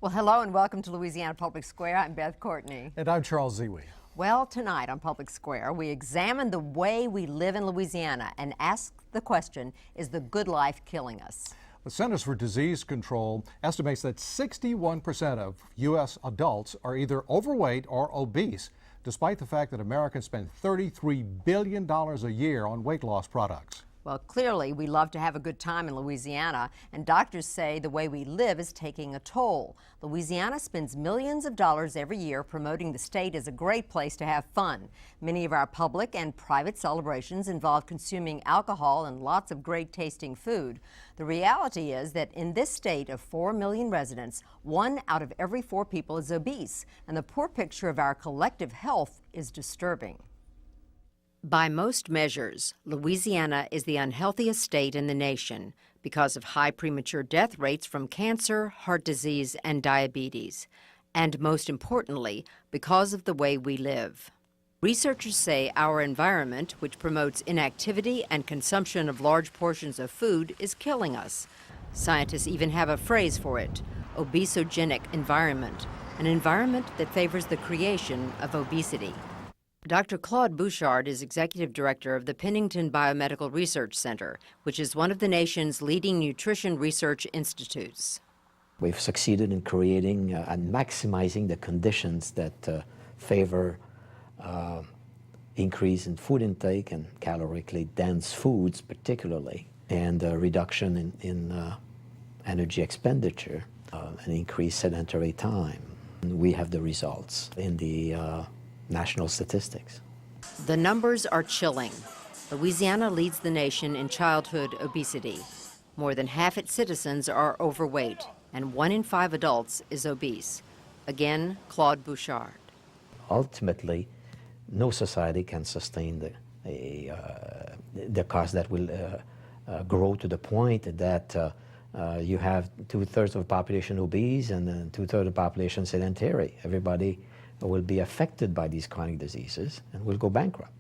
Well, hello and welcome to Louisiana Public Square. I'm Beth Courtney. And I'm Charles Zewe. Well, tonight on Public Square, we examine the way we live in Louisiana and ask the question, is the good life killing us? The Centers for Disease Control estimates that 61% of U.S. adults are either overweight or obese, despite the fact that Americans spend $33 billion a year on weight loss products. Well, clearly, we love to have a good time in Louisiana, and doctors say the way we live is taking a toll. Louisiana spends millions of dollars every year promoting the state as a great place to have fun. Many of our public and private celebrations involve consuming alcohol and lots of great-tasting food. The reality is that in this state of 4 million residents, 1 out of every 4 people is obese, and the poor picture of our collective health is disturbing. By most measures, Louisiana is the unhealthiest state in the nation because of high premature death rates from cancer, heart disease, and diabetes, and most importantly, because of the way we live. Researchers say our environment, which promotes inactivity and consumption of large portions of food, is killing us. Scientists even have a phrase for it, obesogenic environment, an environment that favors the creation of obesity. Dr. Claude Bouchard is executive director of the Pennington Biomedical Research Center, which is one of the nation's leading nutrition research institutes. We've succeeded in creating and maximizing the conditions that favor increase in food intake and calorically dense foods particularly, and reduction in energy expenditure, and increased sedentary time. And we have the results in the national statistics. The numbers are chilling. Louisiana leads the nation in childhood obesity. More than half its citizens are overweight, and 1 in 5 adults is obese. Again, Claude Bouchard. Ultimately, no society can sustain the cost that will grow to the point that you have 2/3 of the population obese and then 2/3 of the population sedentary. Everybody will be affected by these chronic diseases and will go bankrupt.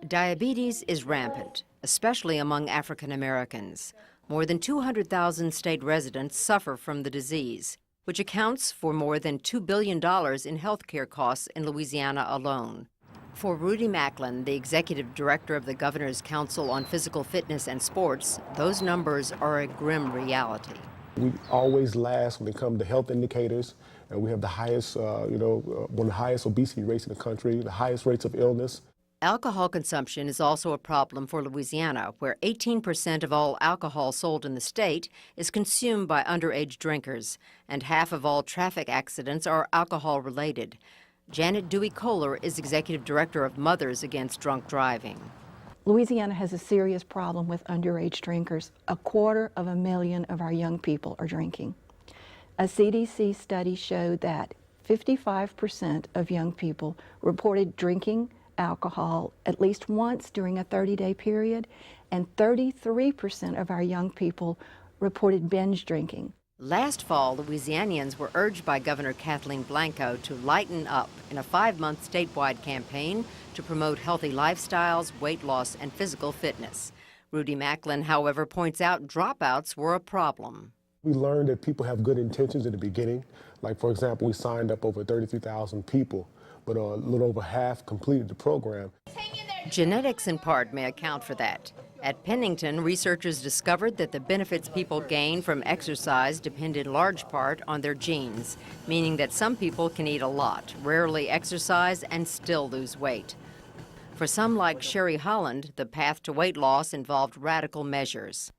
Diabetes is rampant, especially among African Americans. More than 200,000 state residents suffer from the disease, which accounts for more than $2 billion in health care costs in Louisiana alone. For Rudy Macklin, the executive director of the Governor's Council on Physical Fitness and Sports, those numbers are a grim reality. We always last when it comes to health indicators, and we have the highest, one of the highest obesity rates in the country, the highest rates of illness. Alcohol consumption is also a problem for Louisiana, where 18% of all alcohol sold in the state is consumed by underage drinkers, and half of all traffic accidents are alcohol-related. Janet Dewey-Koller is executive director of Mothers Against Drunk Driving. Louisiana has a serious problem with underage drinkers. 250,000 of our young people are drinking. A CDC study showed that 55% of young people reported drinking alcohol at least once during a 30-day period, and 33% of our young people reported binge drinking. Last fall, Louisianians were urged by Governor Kathleen Blanco to lighten up in a 5-month statewide campaign to promote healthy lifestyles, weight loss, and physical fitness. Rudy Macklin, however, points out dropouts were a problem. We learned that people have good intentions in the beginning. Like, for example, we signed up over 33,000 people, but a little over half completed the program. Genetics, in part, may account for that. At Pennington, researchers discovered that the benefits people gain from exercise depend in large part on their genes, meaning that some people can eat a lot, rarely exercise, and still lose weight. For some like Cherie Holland, the path to weight loss involved radical measures.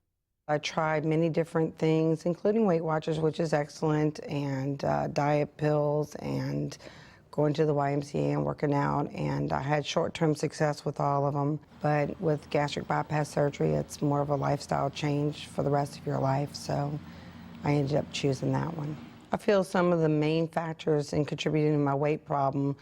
I tried many different things, including Weight Watchers, which is excellent, and diet pills, and going to the YMCA and working out, and I had short-term success with all of them. But with gastric bypass surgery, it's more of a lifestyle change for the rest of your life, so I ended up choosing that one. I feel some of the main factors in contributing to my weight problem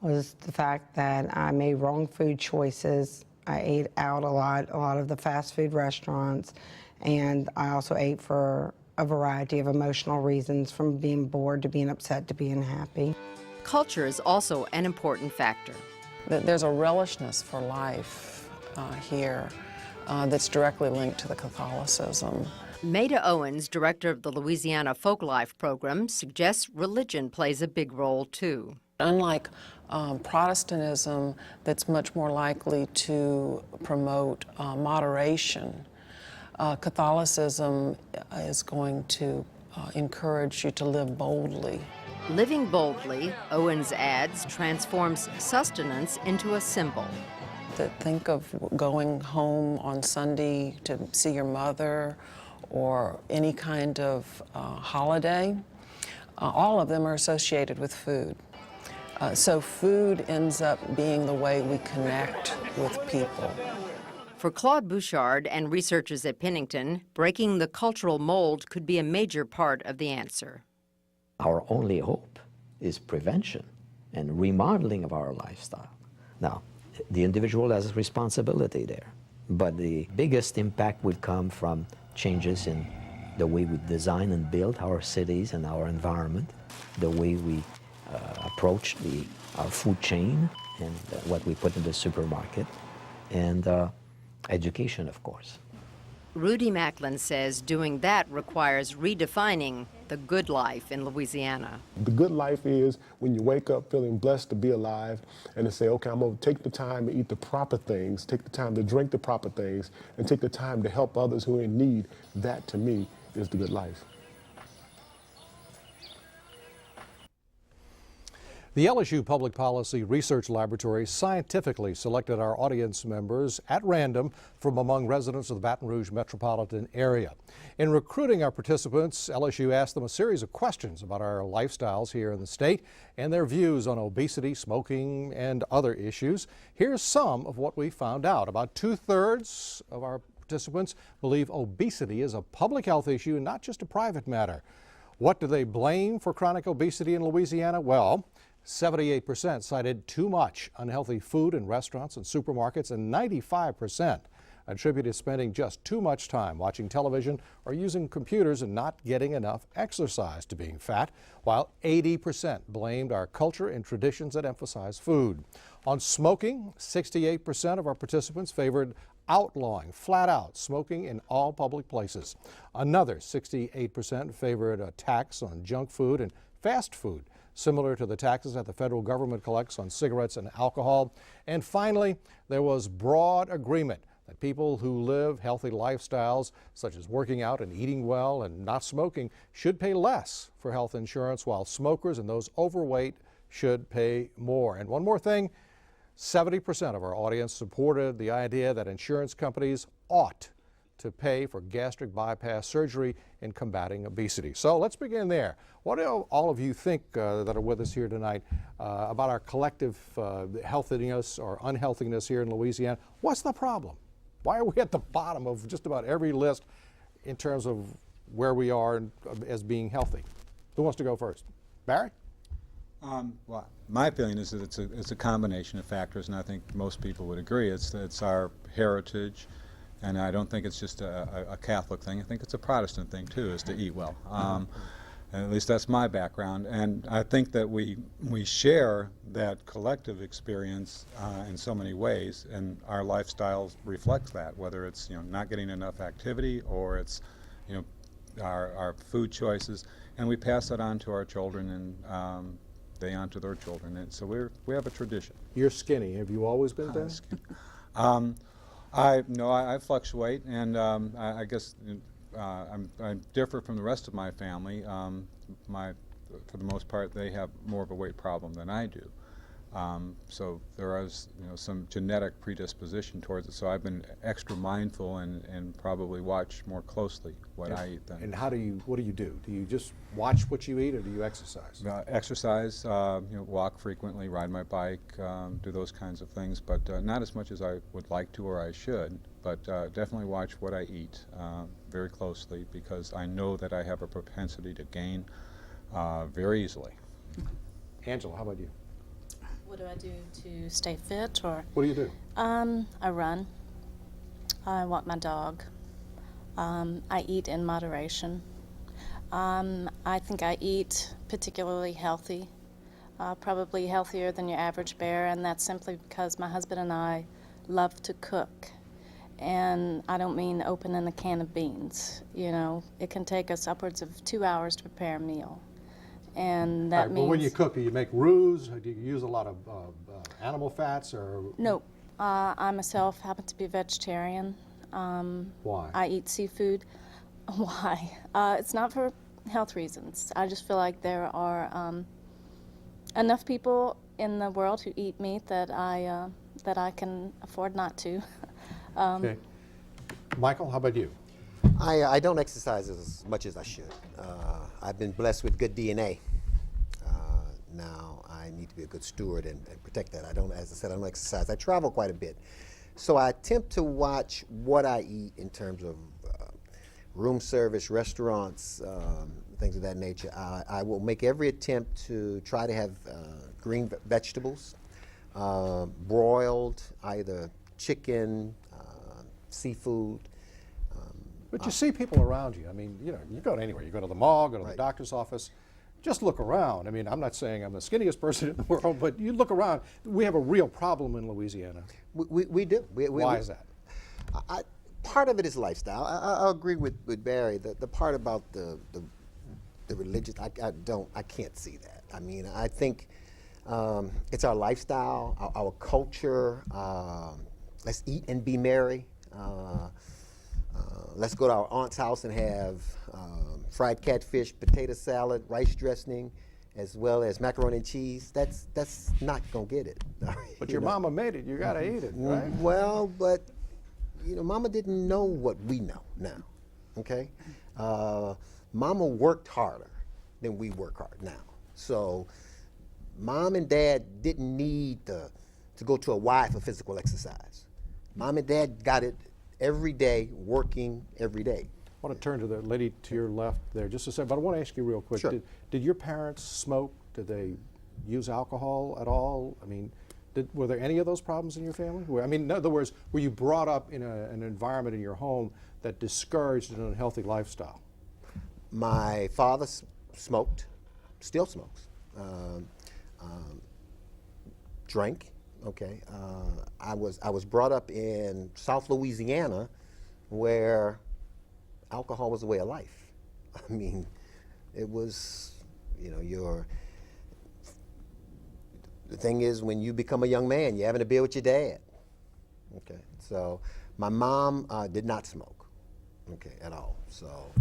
was the fact that I made wrong food choices. I ate out a lot of the fast food restaurants, and I also ate for a variety of emotional reasons, from being bored to being upset to being happy. Culture is also an important factor. There's a relishness for life here that's directly linked to the Catholicism. Maida Owens, director of the Louisiana Folklife Program, suggests religion plays a big role too. Unlike Protestantism, that's much more likely to promote moderation, Catholicism is going to encourage you to live boldly. Living boldly, Owens adds, transforms sustenance into a symbol. Think of going home on Sunday to see your mother or any kind of holiday. All of them are associated with food. So food ends up being the way we connect with people. For Claude Bouchard and researchers at Pennington, breaking the cultural mold could be a major part of the answer. Our only hope is prevention and remodeling of our lifestyle. Now, the individual has a responsibility there, but the biggest impact will come from changes in the way we design and build our cities and our environment, the way we approach our food chain and what we put in the supermarket, and education, of course. Rudy Macklin says doing that requires redefining the good life in Louisiana. The good life is when you wake up feeling blessed to be alive and to say, okay, I'm going to take the time to eat the proper things, take the time to drink the proper things, and take the time to help others who are in need. That, to me, is the good life. The LSU Public Policy Research Laboratory scientifically selected our audience members at random from among residents of the Baton Rouge metropolitan area. In recruiting our participants, LSU asked them a series of questions about our lifestyles here in the state and their views on obesity, smoking, and other issues. Here's some of what we found out. About 2/3 of our participants believe obesity is a public health issue and not just a private matter. What do they blame for chronic obesity in Louisiana? Well, 78% cited too much unhealthy food in restaurants and supermarkets, and 95% attributed spending just too much time watching television or using computers and not getting enough exercise to being fat, while 80% blamed our culture and traditions that emphasize food. On smoking, 68% of our participants favored outlawing, flat out, smoking in all public places. Another 68% favored a tax on junk food and fast food, similar to the taxes that the federal government collects on cigarettes and alcohol. And finally, there was broad agreement that people who live healthy lifestyles, such as working out and eating well and not smoking, should pay less for health insurance, while smokers and those overweight should pay more. And one more thing, 70% of our audience supported the idea that insurance companies ought to pay for gastric bypass surgery in combating obesity. So let's begin there. What do all of you think that are with us here tonight about our collective healthiness or unhealthiness here in Louisiana? What's the problem? Why are we at the bottom of just about every list in terms of where we are as being healthy? Who wants to go first? Barry? Well, my feeling is that it's a combination of factors, and I think most people would agree. It's our heritage. And I don't think it's just a Catholic thing. I think it's a Protestant thing, too, is to eat well. At least that's my background. And I think that we share that collective experience in so many ways, and our lifestyles reflect that, whether it's not getting enough activity or it's our food choices. And we pass that on to our children, and they on to their children. And so we have a tradition. You're skinny. Have you always been that? I fluctuate, and I guess I differ from the rest of my family. For the most part, they have more of a weight problem than I do. So there is some genetic predisposition towards it. So I've been extra mindful and probably watch more closely what I eat then. And what do you do? Do you just watch what you eat, or do you exercise? Exercise, walk frequently, ride my bike, do those kinds of things, but not as much as I would like to or I should, but definitely watch what I eat very closely, because I know that I have a propensity to gain very easily. Angela, how about you? What do I do to stay fit? Or what do you do? I run. I walk my dog. I eat in moderation. I think I eat particularly healthy, probably healthier than your average bear, and that's simply because my husband and I love to cook. And I don't mean opening a can of beans. You know, it can take us upwards of 2 hours to prepare a meal. And that means... But when you cook, do you make roux? Do you use a lot of animal fats or? No, I myself happen to be a vegetarian. Why? I eat seafood. Why? It's not for health reasons. I just feel like there are enough people in the world who eat meat that I can afford not to. Okay. Michael, how about you? I don't exercise as much as I should. I've been blessed with good DNA. Now I need to be a good steward and protect that. As I said, I don't exercise. I travel quite a bit. So I attempt to watch what I eat in terms of room service, restaurants, things of that nature. I will make every attempt to try to have green vegetables, broiled, either chicken, seafood. But you see people around you. I mean, you know, you go to anywhere. You go to the mall, go to the doctor's office. Just look around. I mean, I'm not saying I'm the skinniest person in the world, but you look around. We have a real problem in Louisiana. We do. Why is that? Part of it is lifestyle. I agree with Barry. The part about the religious, I can't see that. I mean, I think it's our lifestyle, our culture. Let's eat and be merry. Let's go to our aunt's house and have fried catfish, potato salad, rice dressing, as well as macaroni and cheese. That's not gonna get it. But your mama made it. You gotta eat it, right? Well, but you know, Mama didn't know what we know now. Okay, Mama worked harder than we work hard now. So, Mom and Dad didn't need to go to a Y for physical exercise. Mom and Dad got it every day, working every day. I want to turn to the lady to your left there just a second, but I want to ask you real quick. Sure. Did your parents smoke? Did they use alcohol at all? I mean, were there any of those problems in your family? I mean, in other words, were you brought up in an environment in your home that discouraged an unhealthy lifestyle? My father smoked, still smokes, drank. Okay, I was brought up in South Louisiana, where alcohol was a way of life. I mean, it was, you know, the thing is, when you become a young man, you're having to beer with your dad. Okay, so my mom did not smoke, okay, at all. So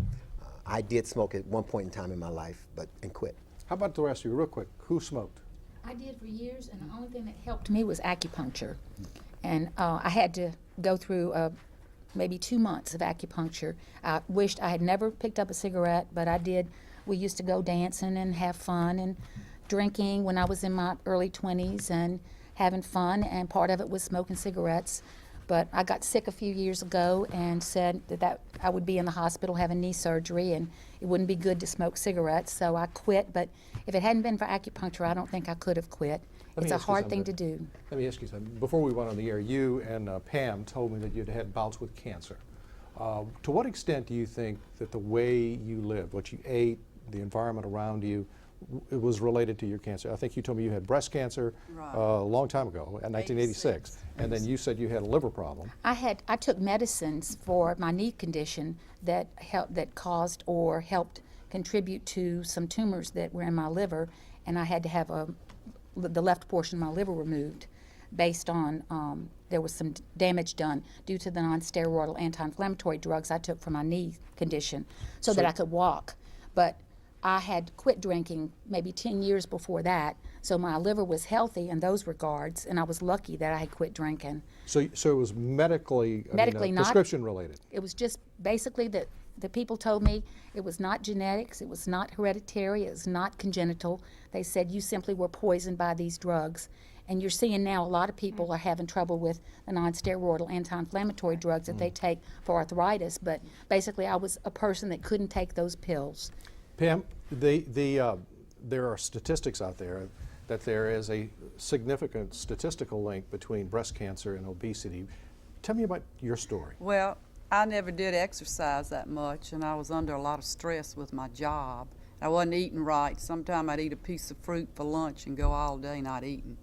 I did smoke at one point in time in my life, and quit. How about the rest of you, real quick? Who smoked? I did for years, and the only thing that helped me was acupuncture. And I had to go through maybe 2 months of acupuncture. I wished I had never picked up a cigarette, but I did. We used to go dancing and have fun and drinking when I was in my early 20s and having fun, and part of it was smoking cigarettes. But I got sick a few years ago and said that I would be in the hospital having knee surgery and it wouldn't be good to smoke cigarettes, so I quit. But if it hadn't been for acupuncture, I don't think I could have quit. It's a hard thing to do. Let me ask you something. Before we went on the air, you and Pam told me that you'd had bouts with cancer. To what extent do you think that the way you lived, what you ate, the environment around you, it was related to your cancer? I think you told me you had breast cancer a long time ago, in 1986, and then you said you had a liver problem. I took medicines for my knee condition that caused or helped contribute to some tumors that were in my liver, and I had to have the left portion of my liver removed based on there was some damage done due to the non-steroidal anti-inflammatory drugs I took for my knee condition so that I could walk. But I had quit drinking maybe 10 years before that, so my liver was healthy in those regards, and I was lucky that I had quit drinking. So it was medically not prescription related? It was just basically that the people told me it was not genetics, it was not hereditary, it was not congenital. They said you simply were poisoned by these drugs. And you're seeing now a lot of people are having trouble with the non-steroidal anti-inflammatory drugs that they take for arthritis, but basically I was a person that couldn't take those pills. Pam, there are statistics out there that there is a significant statistical link between breast cancer and obesity. Tell me about your story. Well, I never did exercise that much, and I was under a lot of stress with my job. I wasn't eating right. Sometimes I'd eat a piece of fruit for lunch and go all day not eating.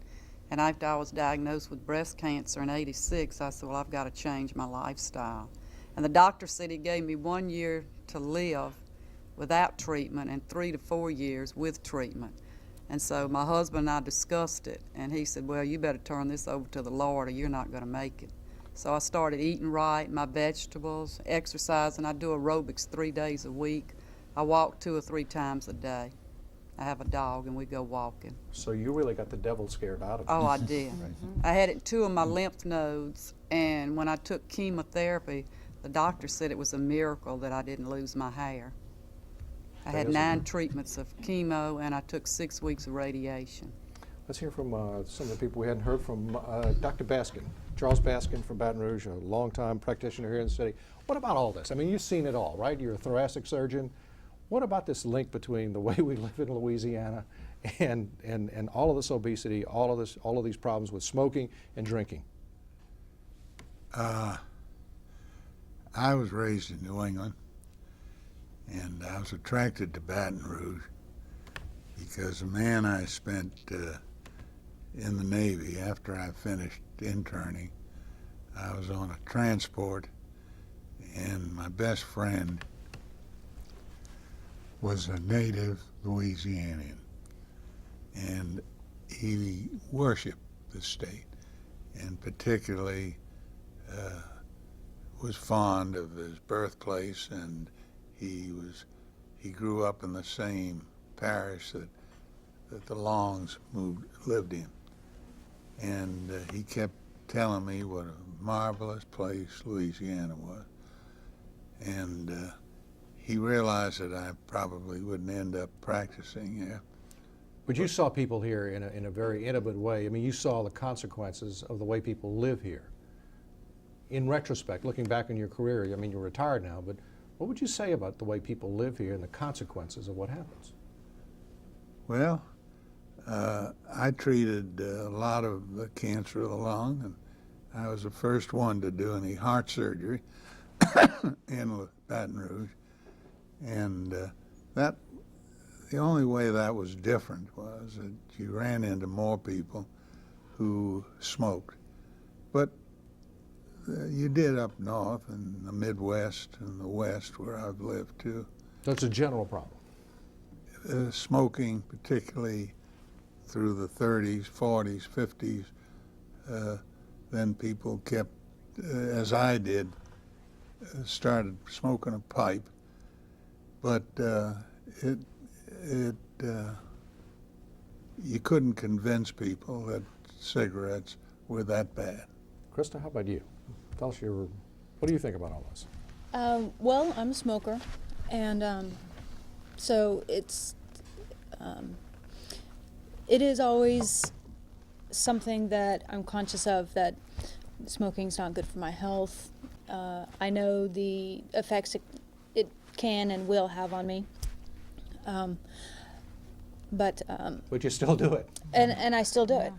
And after I was diagnosed with breast cancer in '86, I said, well, I've got to change my lifestyle. And the doctor said he gave me 1 year to live without treatment and 3 to 4 years with treatment. And so my husband and I discussed it, and he said, well, you better turn this over to the Lord or you're not going to make it. So I started eating right, my vegetables, exercising. I do aerobics 3 days a week. I walk 2 or 3 times a day. I have a dog, and we go walking. So you really got the devil scared out of it. Oh, I did. I had it in 2 of my lymph nodes, and when I took chemotherapy, the doctor said it was a miracle that I didn't lose my hair. I had 9 treatments of chemo, and I took 6 weeks of radiation. Let's hear from some of the people we hadn't heard from. Dr. Baskin, Charles Baskin from Baton Rouge, a longtime practitioner here in the city. What about all this? I mean, you've seen it all, right? You're a thoracic surgeon. What about this link between the way we live in Louisiana and all of this obesity, all of these problems with smoking and drinking? I was raised in New England, and I was attracted to Baton Rouge because the man I spent in the Navy after I finished interning, I was on a transport, and my best friend was a native Louisianian, and he worshiped the state, and particularly was fond of his birthplace, and he grew up in the same parish that the Longs lived in, and he kept telling me what a marvelous place Louisiana was, and he realized that I probably wouldn't end up practicing here. But you saw people here in a very intimate way. I mean, you saw the consequences of the way people live here. In retrospect, looking back on your career, I mean, you're retired now, but what would you say about the way people live here and the consequences of what happens? Well, I treated a lot of the cancer of the lung, and I was the first one to do any heart surgery in Baton Rouge. And the only way that was different was that you ran into more people who smoked. But you did up north and the Midwest and the West where I've lived too. That's a general problem. Smoking, particularly through the 30s, 40s, 50s, then people kept, as I did, started smoking a pipe. But you couldn't convince people that cigarettes were that bad. Krista, how about you? Tell us what do you think about all this? Well, I'm a smoker, and so it is always something that I'm conscious of, that smoking's not good for my health. I know the effects it can and will have on me, but you still do it. And I still do it.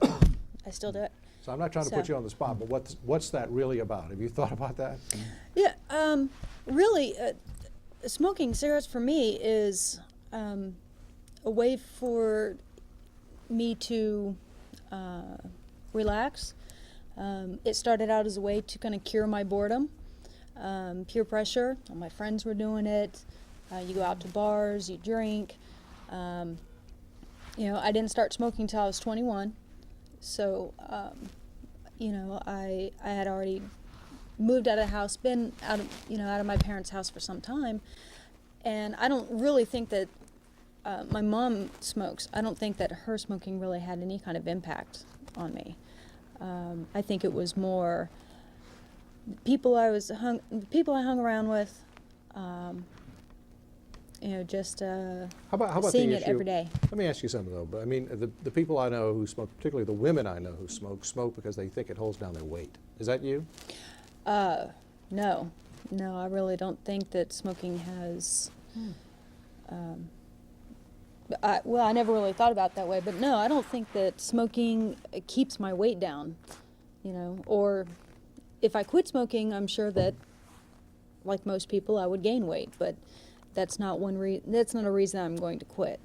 I still do it. So I'm not trying to put you on the spot, but what's that really about? Have you thought about that? Yeah, really, smoking cigarettes for me is a way for me to relax. It started out as a way to kind of cure my boredom, peer pressure. All my friends were doing it. You go out to bars, you drink. I didn't start smoking until I was 21. So, I had already moved out of the house, been out of my parents' house for some time, and I don't really think that my mom smokes. I don't think that her smoking really had any kind of impact on me. I think it was more people I hung around with. Just how about seeing the it issue, every day. Let me ask you something though. But I mean, the people I know who smoke, particularly the women I know who smoke because they think it holds down their weight. Is that you? No, I really don't think that smoking has. I never really thought about it that way, but no, I don't think that smoking keeps my weight down. Or if I quit smoking, I'm sure that, like most people, I would gain weight, but that's not a reason I'm going to quit.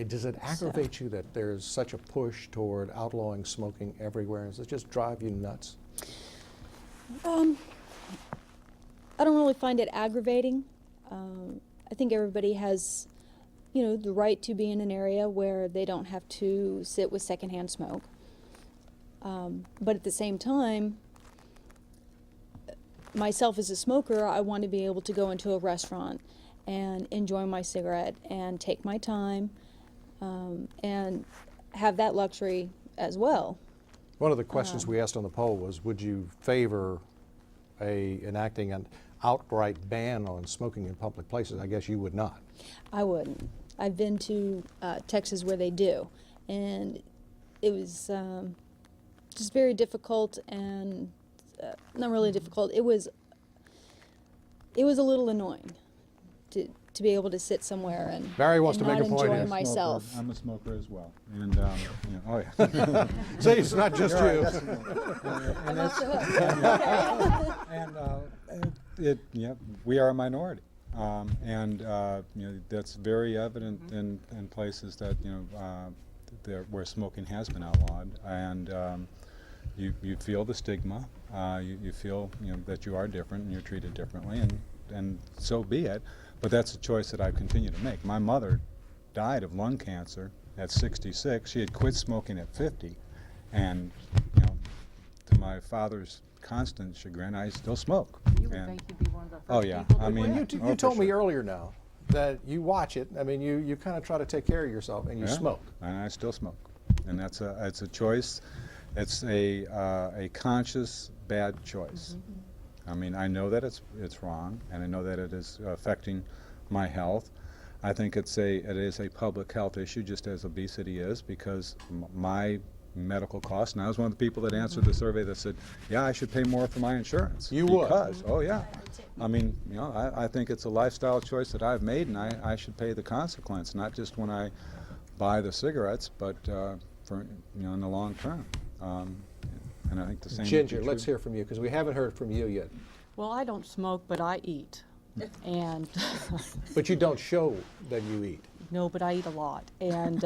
Does it aggravate you that there's such a push toward outlawing smoking everywhere? Does it just drive you nuts? I don't really find it aggravating. I think everybody has, the right to be in an area where they don't have to sit with secondhand smoke. But at the same time, myself as a smoker, I want to be able to go into a restaurant and enjoy my cigarette and take my time and have that luxury as well. One of the questions we asked on the poll was, would you favor enacting an outright ban on smoking in public places? I guess you would not. I wouldn't. I've been to Texas where they do, and it was just very difficult and not really difficult. It was a little annoying to be able to sit somewhere and, Barry wants and to not make a point enjoy here. myself. I'm a smoker as well, and oh yeah. See, it's not just you. We are a minority, and that's very evident in places that where smoking has been outlawed, and you feel the stigma. You feel that you are different and you're treated differently, and so be it. But that's a choice that I continue to make. My mother died of lung cancer at 66. She had quit smoking at 50, and to my father's constant chagrin, I still smoke. You would think you'd be one of the first oh yeah, people I mean, you told me earlier now that you watch it. I mean, you kind of try to take care of yourself, and you smoke. And I still smoke, and it's a choice. It's a conscious bad choice. I mean, I know that it's wrong, and I know that it is affecting my health. I think it is a public health issue, just as obesity is, because my medical costs, and I was one of the people that answered the survey that said, yeah, I should pay more for my insurance. You would? Oh yeah. I mean, I think it's a lifestyle choice that I've made, and I should pay the consequence, not just when I buy the cigarettes, but for in the long term. And I think the same. Ginger, let's hear from you, because we haven't heard from you yet. Well, I don't smoke, but I eat. And but you don't show that you eat. No, but I eat a lot. And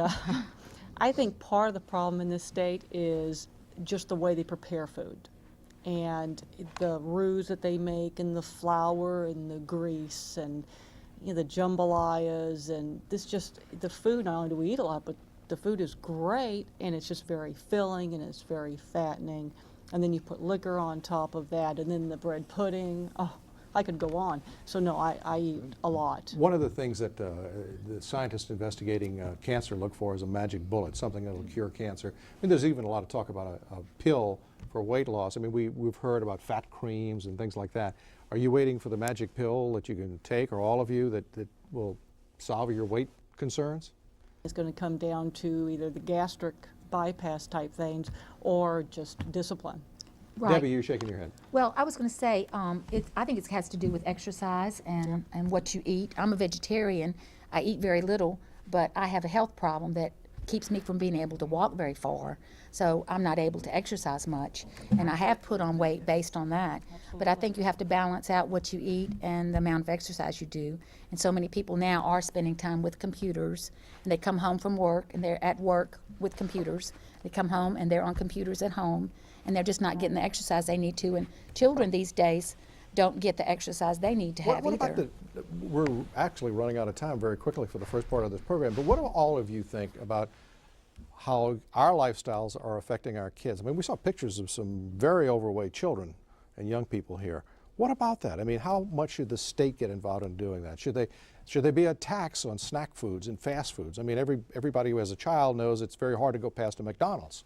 I think part of the problem in this state is just the way they prepare food. And the roux that they make, and the flour, and the grease, and the jambalayas, and the food, not only do we eat a lot, but the food is great, and it's just very filling, and it's very fattening. And then you put liquor on top of that, and then the bread pudding. Oh, I could go on. So no, I eat a lot. One of the things that the scientists investigating cancer look for is a magic bullet, something that will cure cancer. I mean, there's even a lot of talk about a pill for weight loss. I mean, we've heard about fat creams and things like that. Are you waiting for the magic pill that you can take, or all of you, that will solve your weight concerns? It's going to come down to either the gastric bypass type things or just discipline. Right. Debbie, you're shaking your head. Well, I was going to say, I think it has to do with exercise and what you eat. I'm a vegetarian. I eat very little, but I have a health problem that keeps me from being able to walk very far. So I'm not able to exercise much. And I have put on weight based on that. But I think you have to balance out what you eat and the amount of exercise you do. And so many people now are spending time with computers. And they come home from work, and they're at work with computers. They come home, and they're on computers at home. And they're just not getting the exercise they need to. And children these days don't get the exercise they need to have what either. About we're actually running out of time very quickly for the first part of this program, but what do all of you think about how our lifestyles are affecting our kids? I mean, we saw pictures of some very overweight children and young people here. What about that? I mean, how much should the state get involved in doing that? Should there be a tax on snack foods and fast foods? I mean, everybody who has a child knows it's very hard to go past a McDonald's.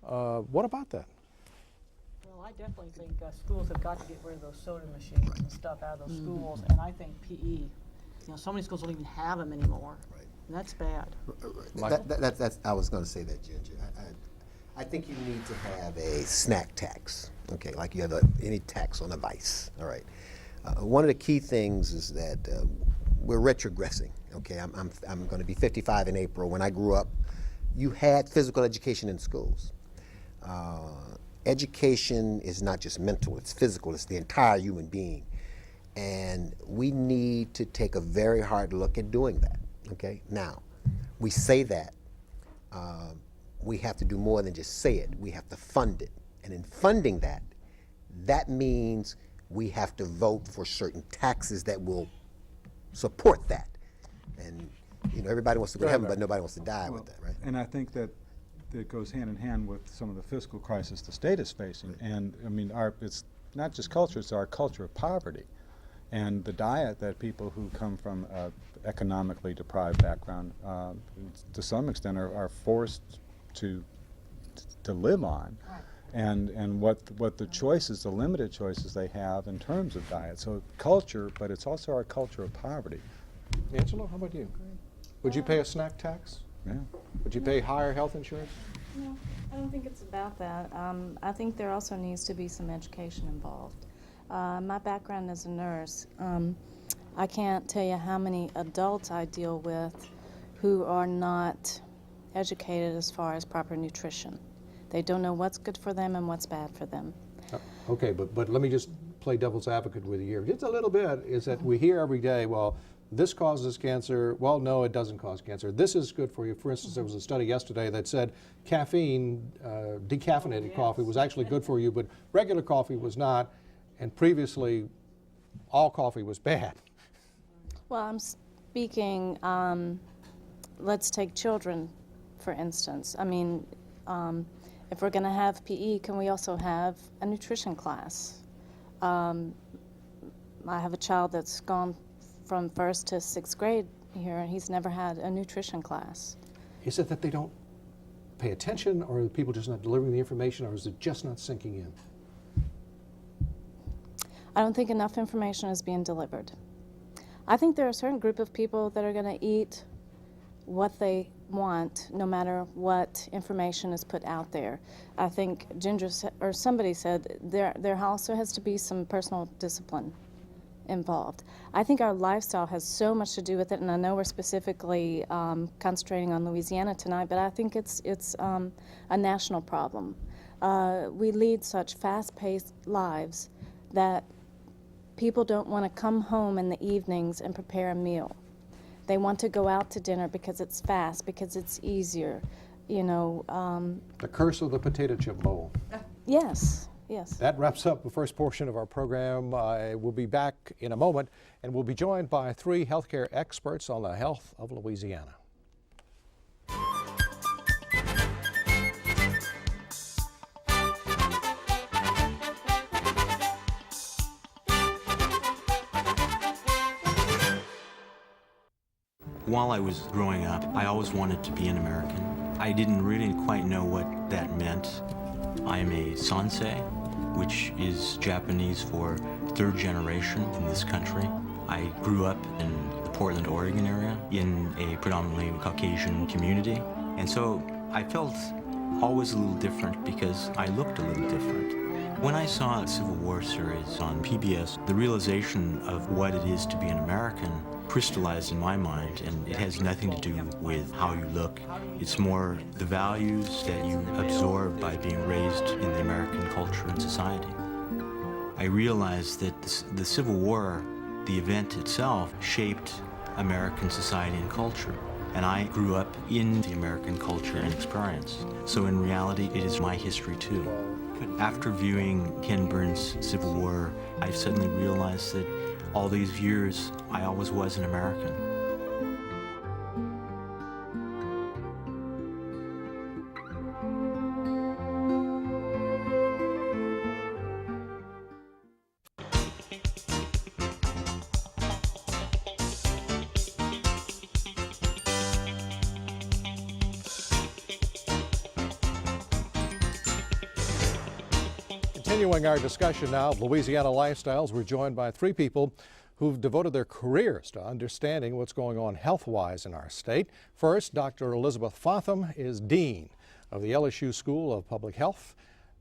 What about that? I definitely think schools have got to get rid of those soda machines and stuff out of those schools, and I think PE. So many schools don't even have them anymore. Right. And that's bad. That's I was going to say that, Ginger. I think you need to have a snack tax. Okay, like you have any tax on a vice. All right. One of the key things is that we're retrogressing. Okay, I'm going to be 55 in April. When I grew up, you had physical education in schools. Education is not just mental, it's physical, it's the entire human being. And we need to take a very hard look at doing that, okay? Now, we say that, we have to do more than just say it. We have to fund it. And in funding that, that means we have to vote for certain taxes that will support that. And you know, everybody wants to go to heaven, but nobody wants to die with that, right? And I think that it goes hand in hand with some of the fiscal crisis the state is facing. And I mean, it's not just culture, it's our culture of poverty. And the diet that people who come from economically deprived background, to some extent, are forced to live on. Right. And what the choices, the limited choices they have in terms of diet. So culture, but it's also our culture of poverty. Angela, how about you? Would you pay a snack tax? Yeah. Would you pay higher health insurance? No, I don't think it's about that. I think there also needs to be some education involved. My background as a nurse, I can't tell you how many adults I deal with who are not educated as far as proper nutrition. They don't know what's good for them and what's bad for them. Okay, but let me just play devil's advocate with you here. Just a little bit is that we hear every day, well, this causes cancer. Well, no, it doesn't cause cancer. This is good for you. For instance, there was a study yesterday that said caffeine, decaffeinated coffee was actually good for you, but regular coffee was not, and previously all coffee was bad. Well, I'm speaking, let's take children, for instance. I mean, if we're going to have PE, can we also have a nutrition class? I have a child that's gone from 1st to 6th grade here, and he's never had a nutrition class. Is it that they don't pay attention, or are people just not delivering the information, or is it just not sinking in? I don't think enough information is being delivered. I think there are a certain group of people that are going to eat what they want, no matter what information is put out there. I think Ginger or somebody said there also has to be some personal discipline involved. I think our lifestyle has so much to do with it, and I know we're specifically concentrating on Louisiana tonight, but I think it's a national problem. We lead such fast-paced lives that people don't want to come home in the evenings and prepare a meal. They want to go out to dinner because it's fast, because it's easier, you know. The curse of the potato chip bowl. Yes, yes. That wraps up the first portion of our program. We'll be back in a moment, and we'll be joined by 3 healthcare experts on the health of Louisiana. While I was growing up, I always wanted to be an American. I didn't really quite know what that meant. I'm a sansei, which is Japanese for 3rd generation in this country. I grew up in the Portland, Oregon area in a predominantly Caucasian community. And so I felt always a little different because I looked a little different. When I saw the Civil War series on PBS, the realization of what it is to be an American crystallized in my mind, and it has nothing to do with how you look. It's more the values that you absorb by being raised in the American culture and society. I realized that the Civil War, the event itself, shaped American society and culture. And I grew up in the American culture and experience. So in reality, it is my history too. After viewing Ken Burns' Civil War, I suddenly realized that all these years, I always was an American. Continuing our discussion now of Louisiana lifestyles, we're joined by 3 people who've devoted their careers to understanding what's going on health-wise in our state. First, Dr. Elizabeth Fontham is Dean of the LSU School of Public Health.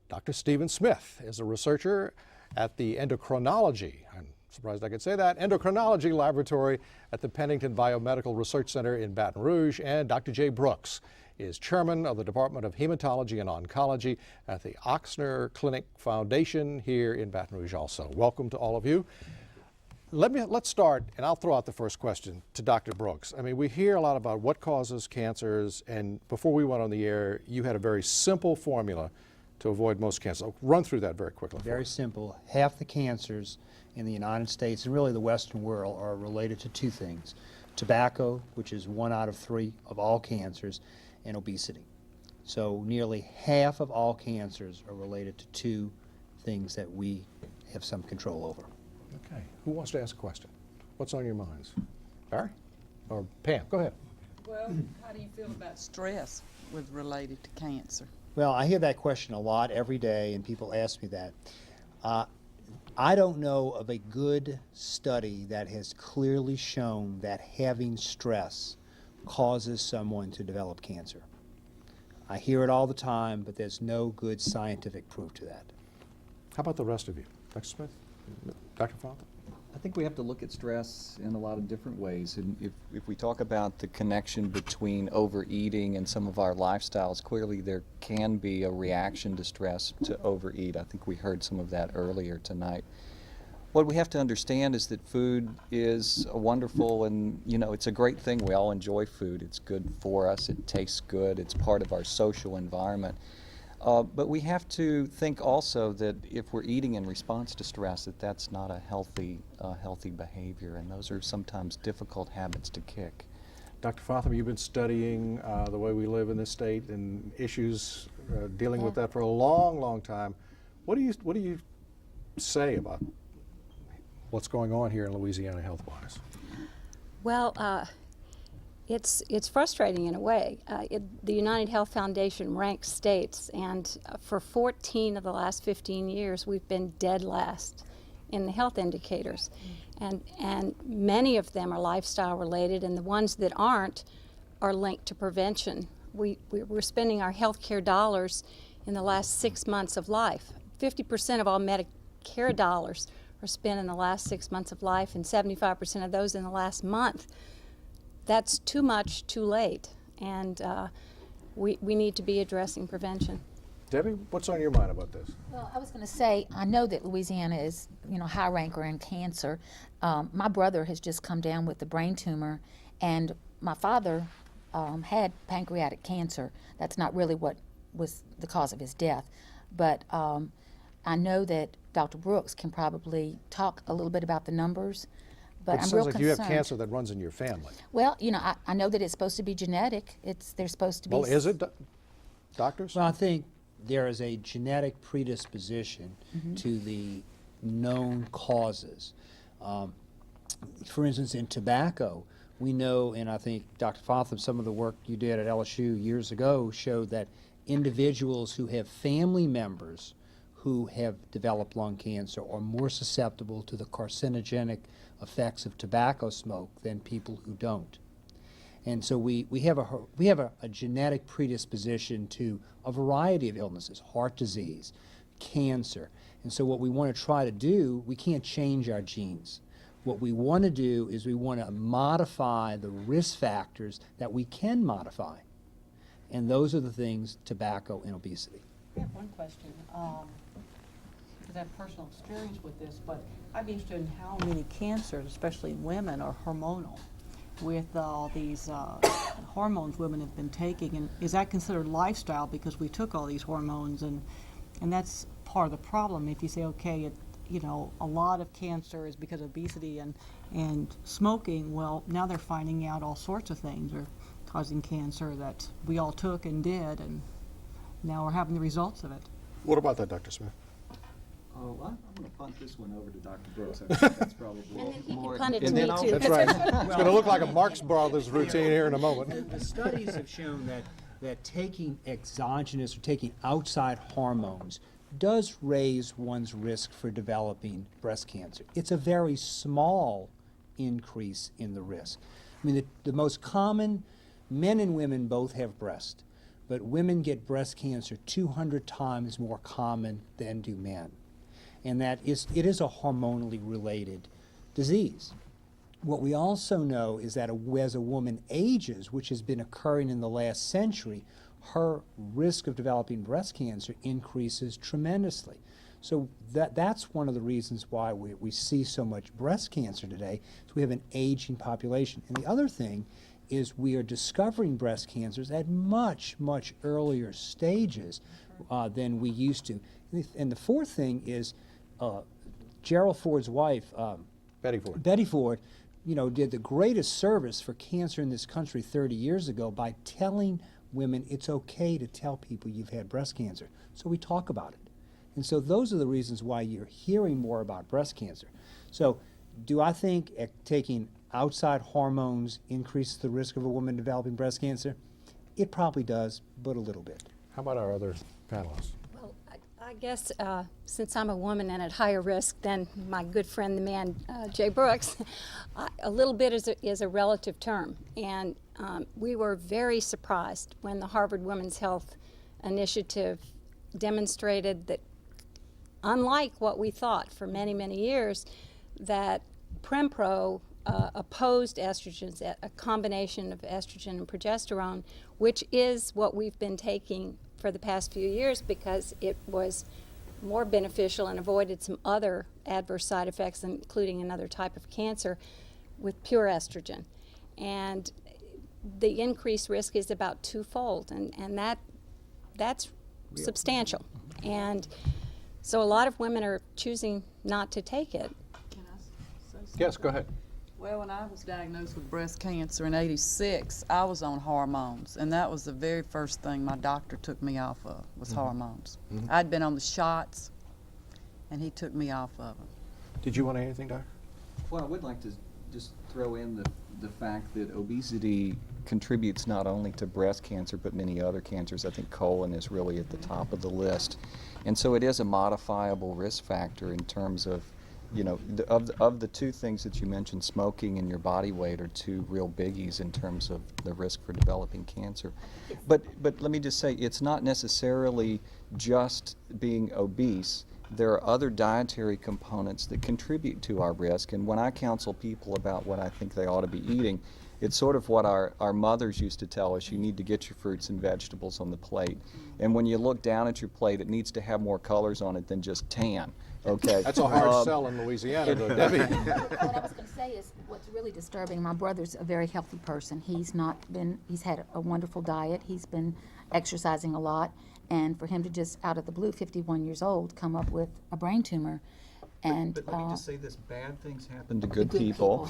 Dr. Stephen Smith is a researcher at the Endocrinology, I'm surprised I could say that, Endocrinology Laboratory at the Pennington Biomedical Research Center in Baton Rouge. And Dr. Jay Brooks is chairman of the Department of Hematology and Oncology at the Ochsner Clinic Foundation here in Baton Rouge also. Welcome to all of you. let's start, and I'll throw out the first question to Dr. Brooks. I mean, we hear a lot about what causes cancers, and before we went on the air, you had a very simple formula to avoid most cancers. Run through that very quickly. Very simple. Half the cancers in the United States and really the Western world are related to two things: tobacco, which is 1 out of 3 of all cancers, and obesity. So nearly half of all cancers are related to two things that we have some control over. Okay. Who wants to ask a question? What's on your minds? Barry? Or Pam? Go ahead. Well, how do you feel about stress with related to cancer? Well, I hear that question a lot every day, and people ask me that. I don't know of a good study that has clearly shown that having stress causes someone to develop cancer. I hear it all the time, but there's no good scientific proof to that. How about the rest of you? Dr. Smith? Dr. Fontham? I think we have to look at stress in a lot of different ways. And if we talk about the connection between overeating and some of our lifestyles, clearly there can be a reaction to stress to overeat. I think we heard some of that earlier tonight. What we have to understand is that food is a wonderful and, it's a great thing. We all enjoy food. It's good for us. It tastes good. It's part of our social environment. But we have to think also that if we're eating in response to stress, that's not a healthy behavior, and those are sometimes difficult habits to kick. Dr. Fontham, you've been studying the way we live in this state and issues dealing with that for a long, long time. What do you say about what's going on here in Louisiana health-wise? Well, it's frustrating in a way. The United Health Foundation ranks states, and for 14 of the last 15 years, we've been dead last in the health indicators. And many of them are lifestyle related, and the ones that aren't are linked to prevention. We're spending our health care dollars in the last 6 months of life. 50% of all Medicare dollars are spent in the last 6 months of life, and 75% of those in the last month. That's too much, too late, and we need to be addressing prevention. Debbie, what's on your mind about this? Well, I was going to say, I know that Louisiana is, high ranker in cancer. My brother has just come down with a brain tumor, and my father had pancreatic cancer. That's not really what was the cause of his death, but I know that Dr. Brooks can probably talk a little bit about the numbers. But it I'm sounds real like concerned. you have cancer that runs in your family. Well, I know that it's supposed to be genetic. They're supposed to be. Well, is it, doctors? Well, I think there is a genetic predisposition to the known causes. For instance, in tobacco, we know, and I think Dr. Fontham, some of the work you did at LSU years ago showed that individuals who have family members who have developed lung cancer are more susceptible to the carcinogenic effects of tobacco smoke than people who don't. And so we have a genetic predisposition to a variety of illnesses, heart disease, cancer. And so what we want to try to do, we can't change our genes. What we want to do is we want to modify the risk factors that we can modify. And those are the things, tobacco and obesity. I have one question. Because I have personal experience with this, but I'd be interested in how many cancers, especially in women, are hormonal with all these hormones women have been taking. And is that considered lifestyle because we took all these hormones? And that's part of the problem. If you say, okay, a lot of cancer is because of obesity and smoking, well, now they're finding out all sorts of things are causing cancer that we all took and did, and now we're having the results of it. What about that, Dr. Smith? Oh, I'm going to punt this one over to Dr. Brooks. I think that's probably more. Punt it to me, too. That's right. It's going to look like a Marx Brothers routine here in a moment. The studies have shown that taking exogenous or taking outside hormones does raise one's risk for developing breast cancer. It's a very small increase in the risk. I mean, the most common, men and women both have breast, but women get breast cancer 200 times more common than do men. And it is a hormonally related disease. What we also know is that as a woman ages, which has been occurring in the last century, her risk of developing breast cancer increases tremendously. So that's one of the reasons why we see so much breast cancer today. So we have an aging population. And the other thing is we are discovering breast cancers at much, much earlier stages than we used to. And the fourth thing is Gerald Ford's wife, Betty Ford, did the greatest service for cancer in this country 30 years ago by telling women it's okay to tell people you've had breast cancer. So we talk about it. And so those are the reasons why you're hearing more about breast cancer. So do I think taking outside hormones increases the risk of a woman developing breast cancer? It probably does, but a little bit. How about our other panelists? Well, I guess since I'm a woman and at higher risk than my good friend, the man, Jay Brooks, a little bit is a relative term. And we were very surprised when the Harvard Women's Health Initiative demonstrated that, unlike what we thought for many, many years, that Prempro opposed estrogens, a combination of estrogen and progesterone, which is what we've been taking for the past few years because it was more beneficial and avoided some other adverse side effects, including another type of cancer, with pure estrogen. And the increased risk is about twofold, and that's substantial. And so a lot of women are choosing not to take it. Can I say something? Yes, go ahead. Well, when I was diagnosed with breast cancer in '86, I was on hormones, and that was the very first thing my doctor took me off of, was hormones. I'd been on the shots, and he took me off of them. Did you want to add anything, Doctor? Well, I would like to just throw in the fact that obesity contributes not only to breast cancer, but many other cancers. I think colon is really at the top of the list. And so it is a modifiable risk factor in terms of, of the two things that you mentioned, smoking and your body weight are two real biggies in terms of the risk for developing cancer. But let me just say, it's not necessarily just being obese. There are other dietary components that contribute to our risk, and when I counsel people about what I think they ought to be eating, it's sort of what our mothers used to tell us: you need to get your fruits and vegetables on the plate. And when you look down at your plate, it needs to have more colors on it than just tan. Okay. That's a hard sell in Louisiana, though, Debbie. What I was going to say is what's really disturbing. My brother's a very healthy person. He's had a wonderful diet. He's been exercising a lot. And for him to just out of the blue, 51 years old, come up with a brain tumor. And, but let me just say this, bad things happen to good people.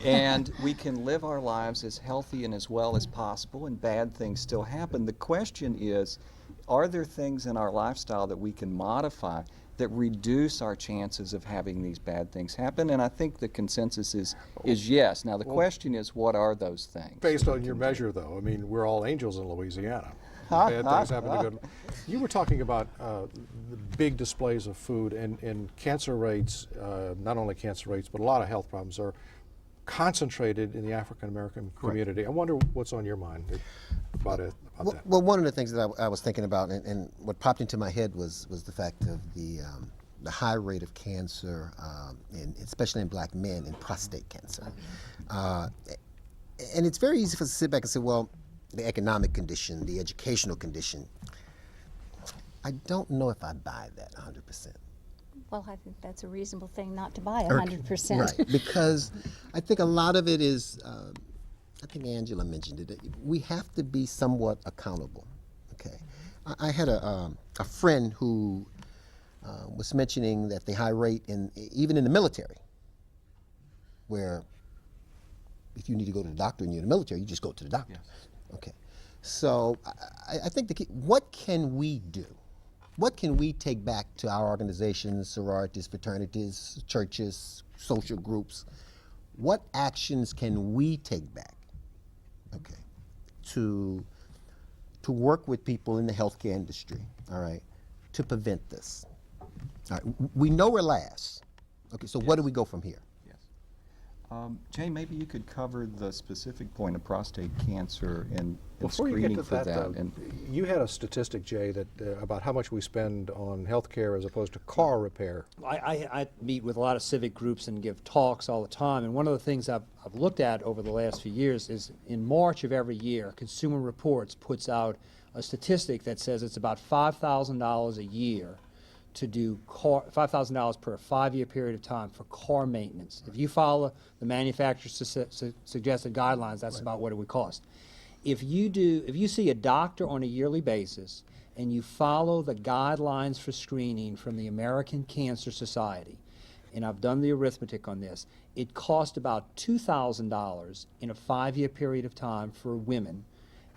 And we can live our lives as healthy and as well as possible, and bad things still happen. The question is, are there things in our lifestyle that we can modify that reduce our chances of having these bad things happen? And I think the consensus is yes. Now the question is, what are those things? Based on your measure, though, I mean, we're all angels in Louisiana. Bad things happen to good. You were talking about the big displays of food, and cancer rates, not only cancer rates, but a lot of health problems are concentrated in the African American community. I wonder what's on your mind about that. Well, one of the things that I was thinking about, and what popped into my head was the fact of the high rate of cancer, especially in black men, in prostate cancer. And it's very easy for us to sit back and say, well, the economic condition, the educational condition. I don't know if I buy that 100%. Well, I think that's a reasonable thing not to buy 100%. Right, because I think a lot of it is, I think Angela mentioned it, we have to be somewhat accountable, okay? I had a friend who was mentioning that the high rate, even in the military, where if you need to go to the doctor and you're in the military, you just go to the doctor. Yes. Okay, so I think what can we do? What can we take back to our organizations, sororities, fraternities, churches, social groups? What actions can we take back, okay, to work with people in the healthcare industry, all right, to prevent this? All right, we know we're last. Okay, so where do we go from here? Jay, maybe you could cover the specific point of prostate cancer and Before screening you get to for that, that. though, you had a statistic, Jay, that about how much we spend on health care as opposed to car repair. I meet with a lot of civic groups and give talks all the time, and one of the things I've looked at over the last few years is in March of every year, Consumer Reports puts out a statistic that says it's about $5,000 a year to do $5,000 per 5-year period of time for car maintenance. If you follow the manufacturer's suggested guidelines, that's about what it would cost. If you see a doctor on a yearly basis and you follow the guidelines for screening from the American Cancer Society, and I've done the arithmetic on this, it costs about $2,000 in a 5-year period of time for women,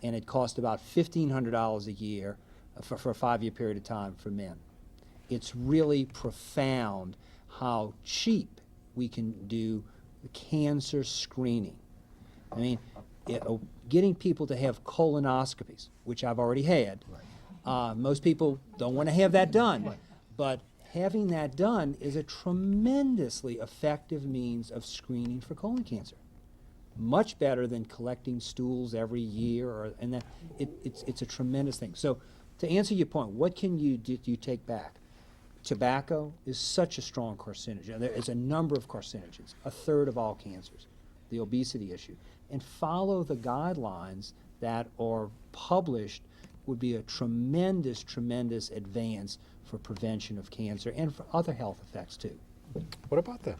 and it costs about $1,500 a year for a 5-year period of time for men. It's really profound how cheap we can do cancer screening. I mean, getting people to have colonoscopies, which I've already had. Most people don't want to have that done, but having that done is a tremendously effective means of screening for colon cancer. Much better than collecting stools every year, it's a tremendous thing. So, to answer your point, what can you take back? Tobacco is such a strong carcinogen. There is a number of carcinogens, a third of all cancers, the obesity issue. And follow the guidelines that are published would be a tremendous, tremendous advance for prevention of cancer and for other health effects too. What about that?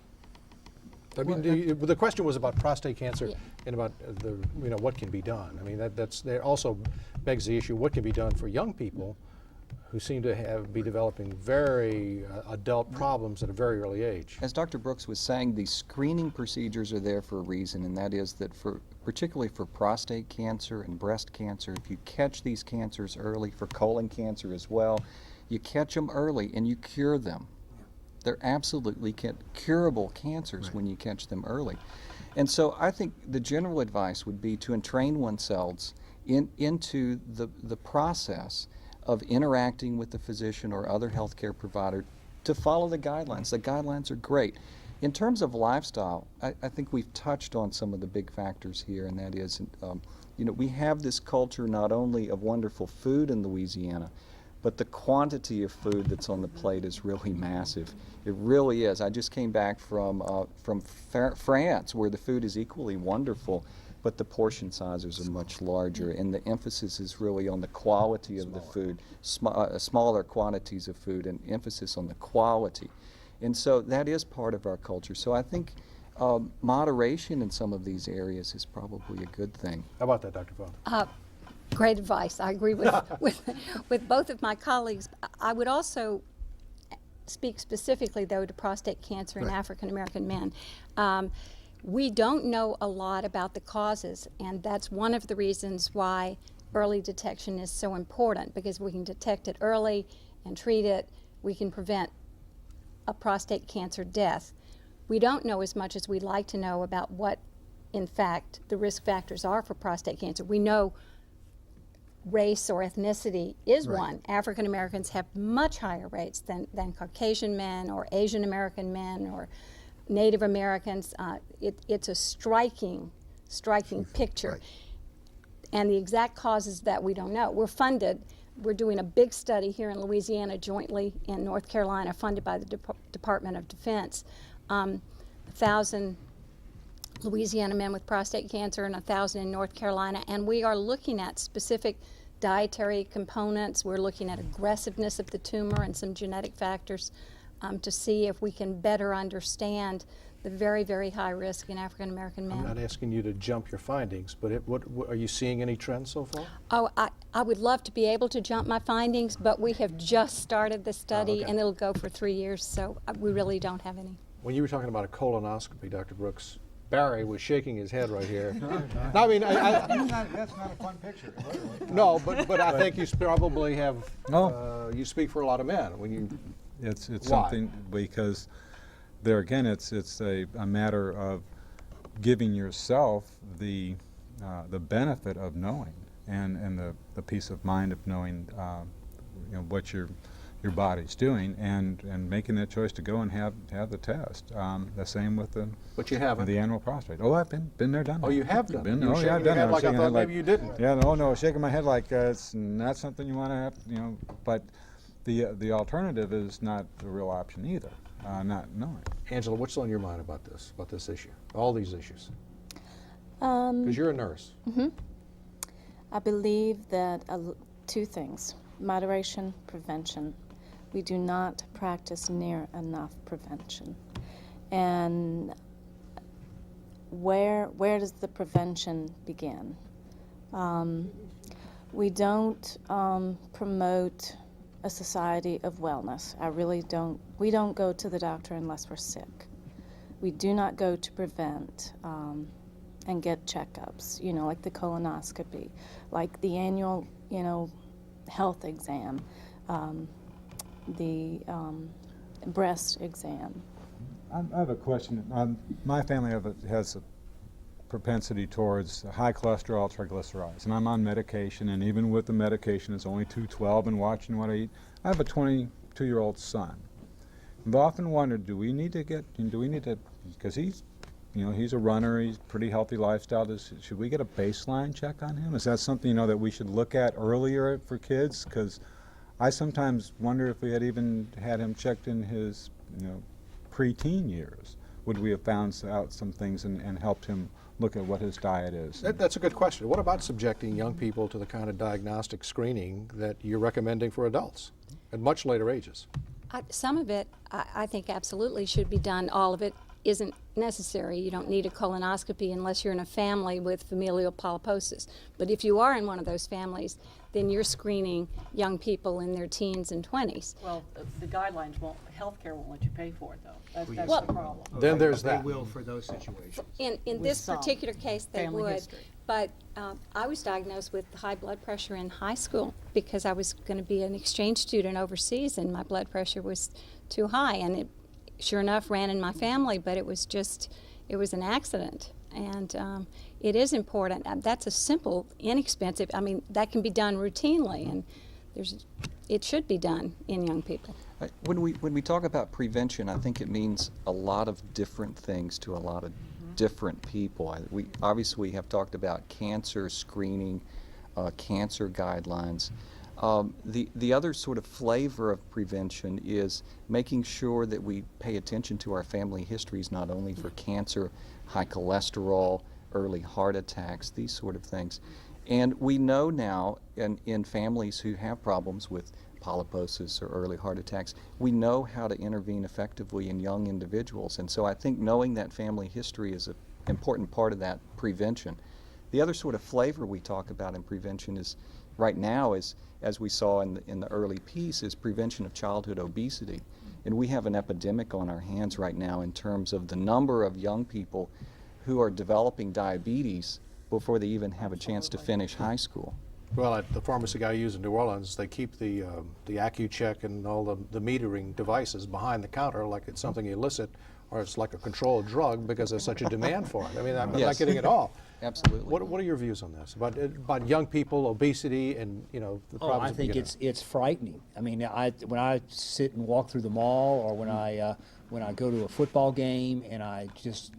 I mean, the question was about prostate cancer and about what can be done. I mean, that also begs the issue: what can be done for young people who seem to be developing very adult problems at a very early age? As Dr. Brooks was saying, the screening procedures are there for a reason, and that is that particularly for prostate cancer and breast cancer, if you catch these cancers early, for colon cancer as well, you catch them early and you cure them. They're absolutely curable cancers when you catch them early. And so I think the general advice would be to entrain oneself into the process of interacting with the physician or other healthcare provider to follow the guidelines. The guidelines are great. In terms of lifestyle, I think we've touched on some of the big factors here, and that is, we have this culture not only of wonderful food in Louisiana, but the quantity of food that's on the plate is really massive. It really is. I just came back from France, where the food is equally wonderful, but the portion sizes are much larger, and the emphasis is really on the quality of the food, smaller quantities of food, and emphasis on the quality. And so that is part of our culture. So I think moderation in some of these areas is probably a good thing. How about that, Dr. Fontham? Great advice. I agree with both of my colleagues. I would also speak specifically, though, to prostate cancer in African American men. We don't know a lot about the causes, and that's one of the reasons why early detection is so important, because we can detect it early and treat it. We can prevent a prostate cancer death. We don't know as much as we'd like to know about what, in fact, the risk factors are for prostate cancer. We know race or ethnicity is one. African Americans have much higher rates than Caucasian men or Asian American men or Native Americans. It's a striking picture. And the exact causes that we don't know. We're funded. We're doing a big study here in Louisiana jointly in North Carolina, funded by the Department of Defense. 1,000 Louisiana men with prostate cancer and 1,000 in North Carolina, and we are looking at specific dietary components. We're looking at aggressiveness of the tumor and some genetic factors to see if we can better understand the very, very high risk in African American men. I'm not asking you to jump your findings, but what are you seeing any trends so far? Oh, I would love to be able to jump my findings, but we have just started the study, and it'll go for 3 years, so we really don't have any. When you were talking about a colonoscopy, Dr. Brooks, Barry was shaking his head right here. No, I mean, that's not a fun picture. No, but I think you probably have. You speak for a lot of men when you. It's something because there again, it's a matter of giving yourself the benefit of knowing and the peace of mind of knowing what your body's doing and making that choice to go and have the test. The same with the annual prostate. Oh, I've been there, done that. Oh, you have done it. Yeah, I've done it. Like I thought maybe you didn't. Yeah, no, shaking my head like it's not something you want to have, but the alternative is not a real option either, not knowing. Angela, what's on your mind about this issue, all these issues? Because you're a nurse. I believe that two things: moderation, prevention. we do not practice near enough prevention. And where does the prevention begin? We don't promote a society of wellness. We don't go to the doctor unless we're sick. We do not go to prevent and get checkups, like the colonoscopy, like the annual, health exam, the breast exam. I have a question. My family has a propensity towards high cholesterol, triglycerides, and I'm on medication, and even with the medication, it's only 212 and watching what I eat. I have a 22-year-old son. I've often wondered, do we need to, because he's a runner, he's pretty healthy lifestyle, should we get a baseline check on him? Is that something, that we should look at earlier for kids? Because I sometimes wonder if we had even had him checked in his, pre-teen years, would we have found out some things and helped him look at what his diet is? That's a good question. What about subjecting young people to the kind of diagnostic screening that you're recommending for adults at much later ages? Some of it, I think, absolutely should be done. All of it isn't necessary. You don't need a colonoscopy unless you're in a family with familial polyposis. But if you are in one of those families, then you're screening young people in their teens and 20s. Well, the guidelines healthcare won't let you pay for it, though. That's the problem. Then there's that. They will for those situations. In this particular case, they family would. history. But I was diagnosed with high blood pressure in high school because I was going to be an exchange student overseas, and my blood pressure was too high. And it, sure enough, ran in my family, but it was an accident. And it is important. That's a simple, inexpensive, that can be done routinely, and it should be done in young people. When we talk about prevention, I think it means a lot of different things to a lot of different people. We obviously have talked about cancer screening, cancer guidelines. The other sort of flavor of prevention is making sure that we pay attention to our family histories, not only for cancer, high cholesterol, early heart attacks, these sort of things. And we know now in families who have problems with polyposis or early heart attacks, we know how to intervene effectively in young individuals. And so I think knowing that family history is an important part of that prevention. The other sort of flavor we talk about in prevention is, right now, is, as we saw in the early piece, is prevention of childhood obesity. And we have an epidemic on our hands right now in terms of the number of young people who are developing diabetes before they even have a chance to finish high school. Well, at the pharmacy I use in New Orleans, they keep the AccuCheck and all the metering devices behind the counter like it's something illicit, or it's like a controlled drug because there's such a demand for it. I'm not kidding at all. Absolutely. What are your views on this about young people, obesity, and the problems? I think it's frightening. When I sit and walk through the mall, or when I go to a football game and I just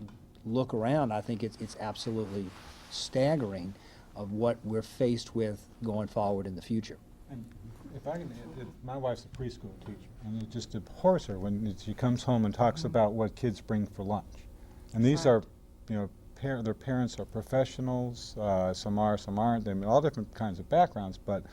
look around, I think it's absolutely staggering of what we're faced with going forward in the future. And my wife's a preschool teacher, and it just abhors her when she comes home and talks about what kids bring for lunch. And these are, their parents are professionals, some are, some aren't, all different kinds of backgrounds, but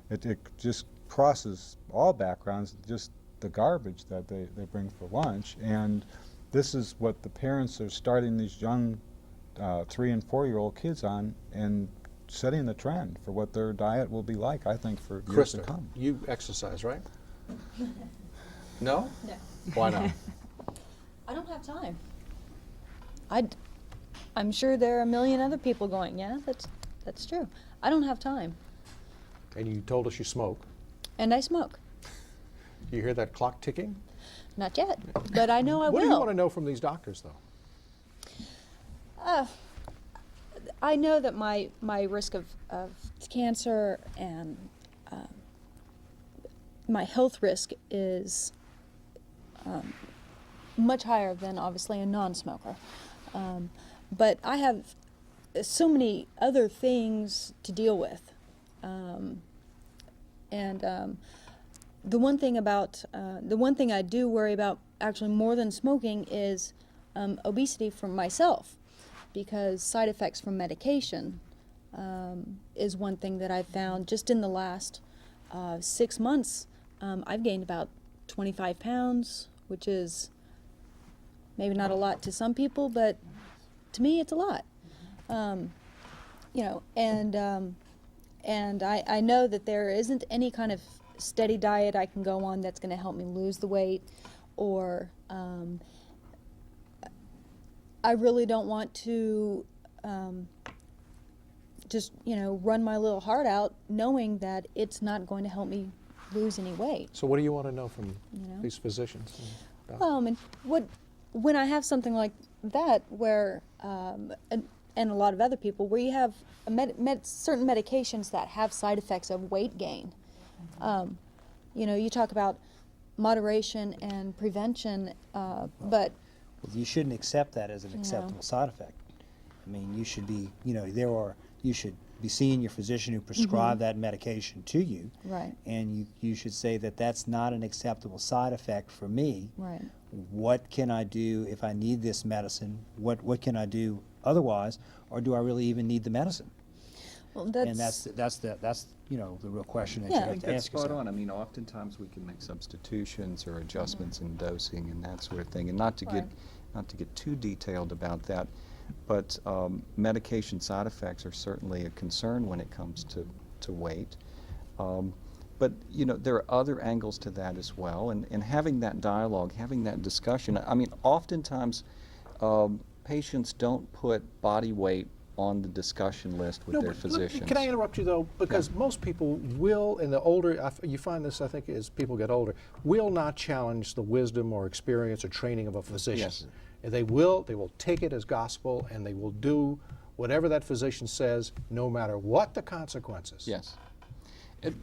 it just crosses all backgrounds, just the garbage that they bring for lunch. And this is what the parents are starting these young 3- and 4-year-old kids on, and setting the trend for what their diet will be like, I think, for years to come. You exercise, right? No? No. Why not? I don't have time. I'm sure there are a million other people going, yeah, that's true. I don't have time. And you told us you smoke. And I smoke. You hear that clock ticking? Not yet, but I know I will. What do you want to know from these doctors, though? I know that my risk of cancer and my health risk is much higher than, obviously, a non-smoker. But I have so many other things to deal with. The one thing I do worry about, actually more than smoking, is obesity for myself, because side effects from medication is one thing that I've found just in the last 6 months. I've gained about 25 pounds, which is maybe not a lot to some people, but to me it's a lot. You know, and I know that there isn't any kind of steady diet I can go on that's going to help me lose the weight, or I really don't want to just, you know, run my little heart out knowing that it's not going to help me lose any weight. So what do you want to know from these physicians? And when I have something like that, where and a lot of other people, where you have certain medications that have side effects of weight gain, you know, you talk about moderation and prevention, but Well, you shouldn't accept that as an acceptable side effect. I mean, you should be, you know, you should be seeing your physician who prescribed that medication to you. Right. And you should say that that's not an acceptable side effect for me. Right. What can I do if I need this medicine? What can I do otherwise? Or do I really even need the medicine? Well, and that's you know, the real question that you I have think to that's ask spot yourself. on. I mean, oftentimes we can make substitutions or adjustments in dosing and that sort of thing, and not to get too detailed about that, but medication side effects are certainly a concern when it comes to weight. But you know, there are other angles to that as well, and having that dialogue, having that discussion. I mean, oftentimes patients don't put body weight on the discussion list with their physicians. Can I interrupt you though? Because most people will, in the older, you find this, I think, as people get older, will not challenge the wisdom or experience or training of a physician. Yes. They will take it as gospel, and they will do whatever that physician says, no matter what the consequences. Yes.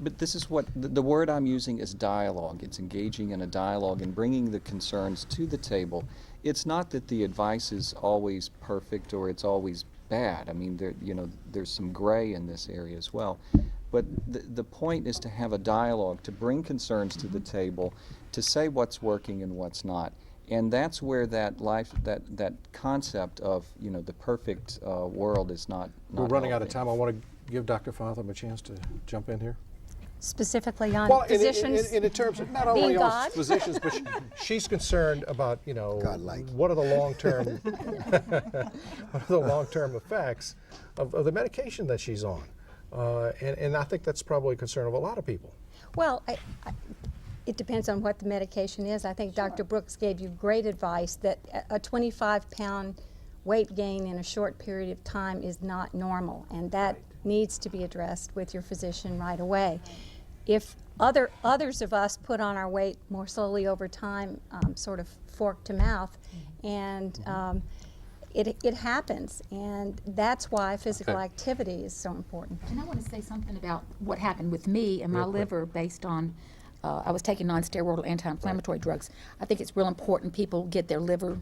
But this is what, the word I'm using is dialogue. It's engaging in a dialogue and bringing the concerns to the table. It's not that the advice is always perfect or it's always bad. I mean, there's some gray in this area as well. But the point is to have a dialogue, to bring concerns to the table, to say what's working and what's not. And that's where that concept of, you know, the perfect world is not We're running out of healthy. time. I want to give Dr. Fontham a chance to jump in here. Specifically on Well, physicians in terms of not being only God? on physicians, but she's concerned about, you know, what are the long-term effects of the medication that she's on, and I think that's probably a concern of a lot of people. Well, it depends on what the medication is. I think Dr. Brooks gave you great advice that a 25-pound weight gain in a short period of time is not normal, and that needs to be addressed with your physician right away. If others of us put on our weight more slowly over time, sort of fork to mouth, and it happens, and that's why physical activity is so important. And I want to say something about what happened with me and my liver based on, I was taking non-steroidal anti-inflammatory drugs. I think it's real important people get their liver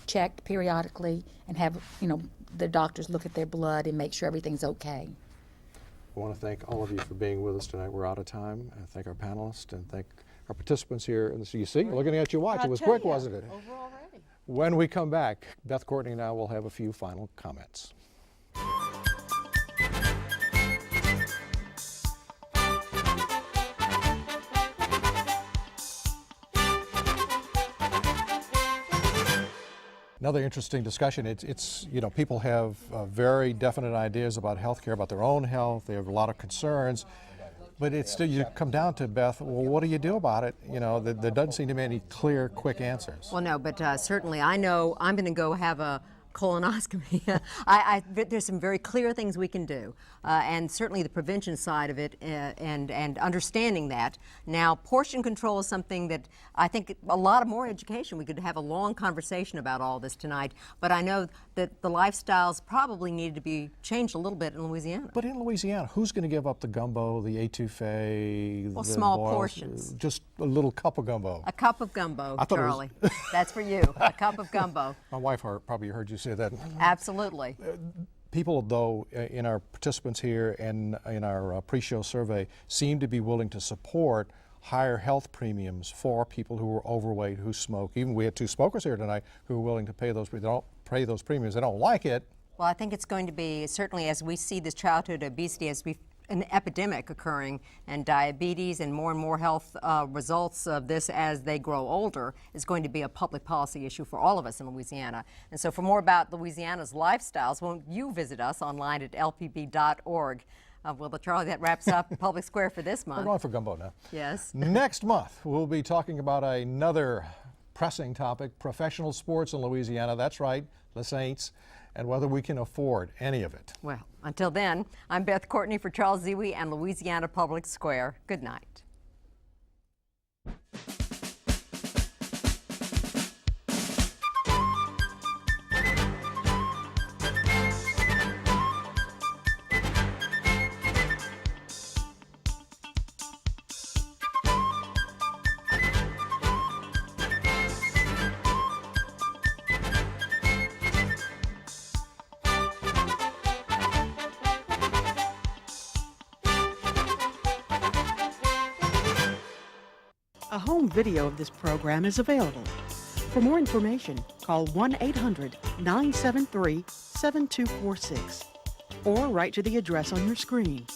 checked periodically and have, you know, the doctors look at their blood and make sure everything's okay. I want to thank all of you for being with us tonight. We're out of time. I thank our panelists and thank our participants here in the CUC. Looking at your watch, it was quick, wasn't it? Over already. When we come back, Beth, Courtney, and I will have a few final comments. Another interesting discussion. It's you know, people have very definite ideas about healthcare, about their own health. They have a lot of concerns, but it's still, you come down to, Beth, well, what do you do about it? You know, there doesn't seem to be any clear, quick answers. Well, no, but certainly I know I'm going to go have a colonoscopy. There's some very clear things we can do, and certainly the prevention side of it, and understanding that. Now, portion control is something that I think a lot of more education. We could have a long conversation about all this tonight, but I know that the lifestyles probably needed to be changed a little bit in Louisiana. But in Louisiana, who's going to give up the gumbo, the etouffee? Well, the small boils? portions. Just a little cup of gumbo. A cup of gumbo, I thought it was- Charlie. That's for you. A cup of gumbo. My wife probably heard you say that. Absolutely. People, though, in our participants here and in our pre-show survey, seem to be willing to support higher health premiums for people who are overweight, who smoke. Even we had two smokers here tonight who are willing to pay those. They don't pay those premiums. They don't like it. Well, I think it's going to be, certainly as we see this childhood obesity, as we an epidemic occurring, and diabetes and more health results of this as they grow older is going to be a public policy issue for all of us in Louisiana. And so for more about Louisiana's lifestyles, won't you visit us online at lpb.org. Well, Charlie, that wraps up Public Square for this month. We're going for gumbo now. Yes. Next month, we'll be talking about another pressing topic, professional sports in Louisiana. That's right, the Saints, and whether we can afford any of it. Well, until then, I'm Beth Courtney for Charles Zewe and Louisiana Public Square. Good night. A home video of this program is available. For more information, call 1-800-973-7246 or write to the address on your screen.